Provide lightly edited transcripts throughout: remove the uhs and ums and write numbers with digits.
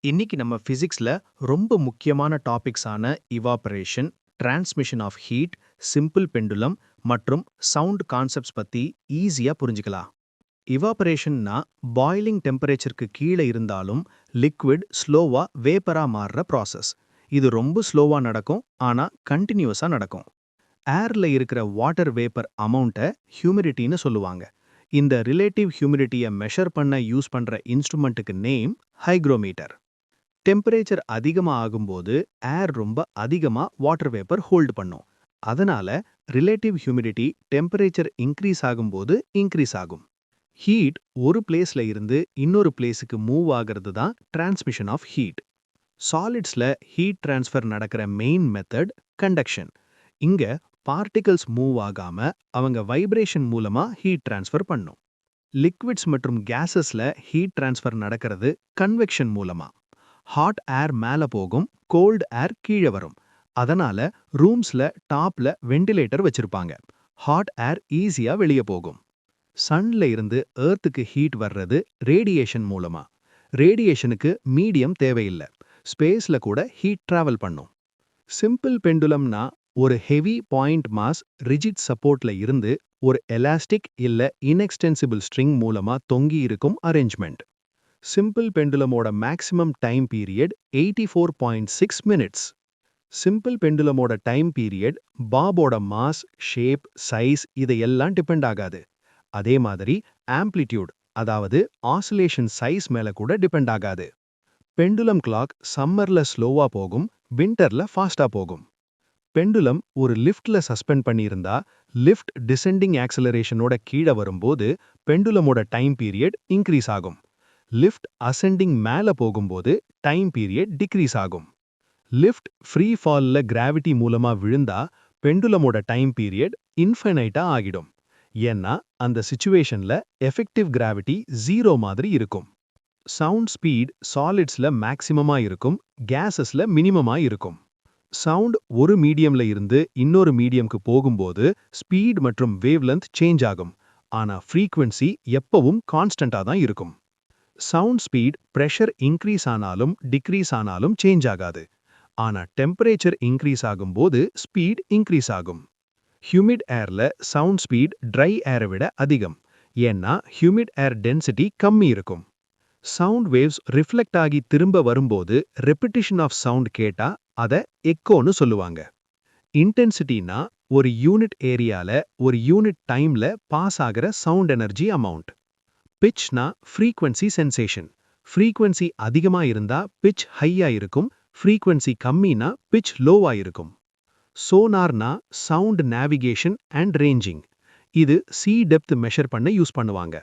இன்னைக்கு நம்ம பிசிக்ஸ்ல ரொம்ப முக்கியமான டாபிக்ஸான evaporation, transmission of heat, simple pendulum மற்றும் சவுண்ட் கான்செப்ட்ஸ் பத்தி ஈஸியா புரிஞ்சுக்கலாம். இவாபரேஷன்னா பாய்லிங் டெம்பரேச்சருக்கு கீழே இருந்தாலும் லிக்விட் ஸ்லோவா வேப்பரா மாறுற ப்ராசஸ். இது ரொம்ப ஸ்லோவா நடக்கும், ஆனா கண்டினியூஸா நடக்கும். ஏர்ல இருக்கிற வாட்டர் வேப்பர் அமௌண்ட்டை ஹியூமிடிட்டின்னு சொல்லுவாங்க. இந்த ரிலேட்டிவ் ஹியூமிடிட்டியை மெஷர் பண்ண யூஸ் பண்ற இன்ஸ்ட்ருமெண்ட்டுக்கு நேம் ஹைக்ரோமீட்டர். டெம்பரேச்சர் அதிகமா ஆகும்போது ஏர் ரொம்ப அதிகமா வாட்டர் வேப்பர் ஹோல்ட் பண்ணும். அதனால ரிலேட்டிவ் ஹியூமிடிட்டி டெம்பரேச்சர் இன்க்ரீஸ் ஆகும்போது இன்க்ரீஸ் ஆகும். ஹீட் ஒரு பிளேஸ்ல இருந்து இன்னொரு பிளேஸுக்கு மூவ் ஆகிறது தான் டிரான்ஸ்மிஷன் ஆஃப் ஹீட். சாலிட்ஸ்ல ஹீட் டிரான்ஸ்ஃபர் நடக்கிற மெயின் மெத்தட் கண்டக்ஷன். இங்க பார்ட்டிகல்ஸ் மூவ் ஆகாம அவங்க வைப்ரேஷன் மூலமா ஹீட் டிரான்ஸ்ஃபர் பண்ணும். லிக்விட்ஸ் மற்றும் கேஸஸ்ல ஹீட் டிரான்ஸ்ஃபர் நடக்கிறது கன்வெக்ஷன் மூலமா. ஹாட் ஏர் மேல போகும், கோல்ட் ஏர் கீழே வரும். அதனால ரூம்ஸ்ல டாப்ல வெண்டிலேட்டர் வச்சிருப்பாங்க. ஹாட் ஏர் ஈஸியா வெளியே போகும். சன்ல இருந்து எர்த்துக்கு ஹீட் வர்றது ரேடியேஷன் மூலமா. ரேடியேஷனுக்கு மீடியம் தேவையில்லை, ஸ்பேஸ்ல கூட ஹீட் டிராவல் பண்ணும். சிம்பிள் பெண்டுலம்னா ஒரு ஹெவி பாயிண்ட் மாஸ் ரிஜிட் சப்போர்ட்ல இருந்து ஒரு எலாஸ்டிக் இல்ல இன்எக்ஸ்டென்சிபிள் ஸ்ட்ரிங் மூலமா தொங்கி இருக்கும் அரேஞ்ச்மெண்ட். சிம்பிள் பெண்டுலமோட maximum time period 84.6 minutes. Simple பெண்டுலமோட டைம் பீரியட் பாபோட மாஸ், ஷேப், சைஸ் இதையெல்லாம் டிபெண்ட் ஆகாது. அதே மாதிரி ஆம்ப்ளிடியூட், அதாவது ஆசிலேஷன் சைஸ் மேல கூட டிபெண்ட் ஆகாது. பெண்டுலம் கிளாக் சம்மர்ல ஸ்லோவா போகும், விண்டர்ல ஃபாஸ்டா போகும். பெண்டுலம் ஒரு லிஃப்ட்ல சஸ்பெண்ட் பண்ணியிருந்தா லிஃப்ட் டிசெண்டிங் ஆக்சலரேஷனோட கீழே வரும்போது பெண்டுலமோட டைம் பீரியட் இன்க்ரீஸ் ஆகும். லிஃப்ட் அசெண்டிங் மேல போகும்போது டைம் பீரியட் டிக்ரீஸ் ஆகும். லிஃப்ட் ஃப்ரீ ஃபால்ல கிராவிட்டி மூலமா விழுந்தா பெண்டுலமோட டைம் பீரியட் இன்ஃபைனைட்டா ஆகிடும். ஏன்னா அந்த சிச்சுவேஷன்ல எஃபெக்டிவ் கிராவிட்டி 0 மாதிரி இருக்கும். சவுண்ட் ஸ்பீட் சாலிட்ஸ்ல மேக்சிமமா இருக்கும், கேஸஸ்ல மினிமமா இருக்கும். சவுண்ட் ஒரு மீடியம்ல இருந்து இன்னொரு மீடியம்க்கு போகும்போது ஸ்பீட் மற்றும் வேவ்லென்த் சேஞ்ச் ஆகும். ஆனா ஃப்ரீக்வன்சி எப்பவும் கான்ஸ்டன்டா தான் இருக்கும். சவுண்ட் ஸ்பீட் பிரஷர் இன்க்ரீஸ் ஆனாலும் டிக்ரீஸ் ஆனாலும் சேஞ்ச் ஆகாது. ஆனா டெம்பரேச்சர் இன்க்ரீஸ் ஆகும்போது ஸ்பீட் இன்க்ரீஸ் ஆகும். ஹியூமிட் ஏர்ல சவுண்ட் ஸ்பீட் ட்ரை ஏரை விட அதிகம். ஏன்னா ஹியூமிட் ஏர் டென்சிட்டி கம்மி இருக்கும். சவுண்ட் வேவ்ஸ் ரிஃப்ளெக்ட் ஆகி திரும்ப வரும்போது ரெப்பிட்டிஷன் ஆஃப் சவுண்ட் கேட்டா அதை எக்கோன்னு சொல்லுவாங்க. இன்டென்சிட்டினா ஒரு யூனிட் ஏரியால ஒரு யூனிட் டைம்ல பாஸ் ஆகிற சவுண்ட் எனர்ஜி அமௌண்ட். பிட்ச்னா ஃப்ரீக்வன்சி சென்சேஷன். ஃப்ரீக்வன்சி அதிகமா இருந்தா பிட்ச் ஹையா இருக்கும், ஃப்ரீக்வன்சி கம்மினா பிட்ச் லோவா இருக்கும். சோனார்னா சவுண்ட் நேவிகேஷன் அண்ட் ரேஞ்சிங். இது சீ டெப்த் மெஷர் பண்ண யூஸ் பண்ணுவாங்க.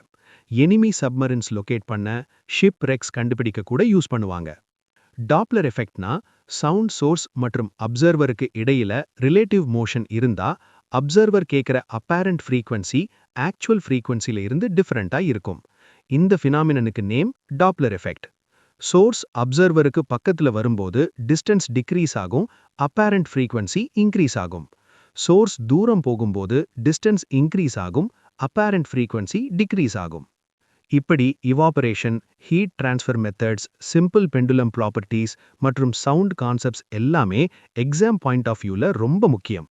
எனிமி சப்மரின்ஸ் லொகேட் பண்ண, ஷிப் ரெக்ஸ் கண்டுபிடிக்க கூட யூஸ் பண்ணுவாங்க. டாப்லர் எஃபெக்ட்னா சவுண்ட் சோர்ஸ் மற்றும் அப்சர்வருக்கு இடையில ரிலேட்டிவ் மோஷன் இருந்தா அப்சர்வர் கேட்கிற அப்பேரண்ட் ஃப்ரீக்வன்சி ஆக்சுவல் ஃப்ரீக்வன்சில இருந்து டிஃபரெண்டா இருக்கும். இந்த ஃபினாமினனுக்கு நேம் டாப்லர் எஃபெக்ட். சோர்ஸ் அப்சர்வருக்கு பக்கத்துல வரும்போது டிஸ்டன்ஸ் டிக்ரீஸ் ஆகும், அப்பேரண்ட் ஃப்ரீக்வன்சி இன்க்ரீஸ் ஆகும். சோர்ஸ் தூரம் போகும்போது டிஸ்டன்ஸ் இன்க்ரீஸ் ஆகும், அப்பேரண்ட் ஃப்ரீக்வன்சி டிக்ரீஸ் ஆகும். இப்படி evaporation, heat transfer methods, simple pendulum properties மற்றும் சவுண்ட் கான்செப்ட்ஸ் எல்லாமே எக்ஸாம் பாயிண்ட் ஆஃப் வியூல ரொம்ப முக்கியம்.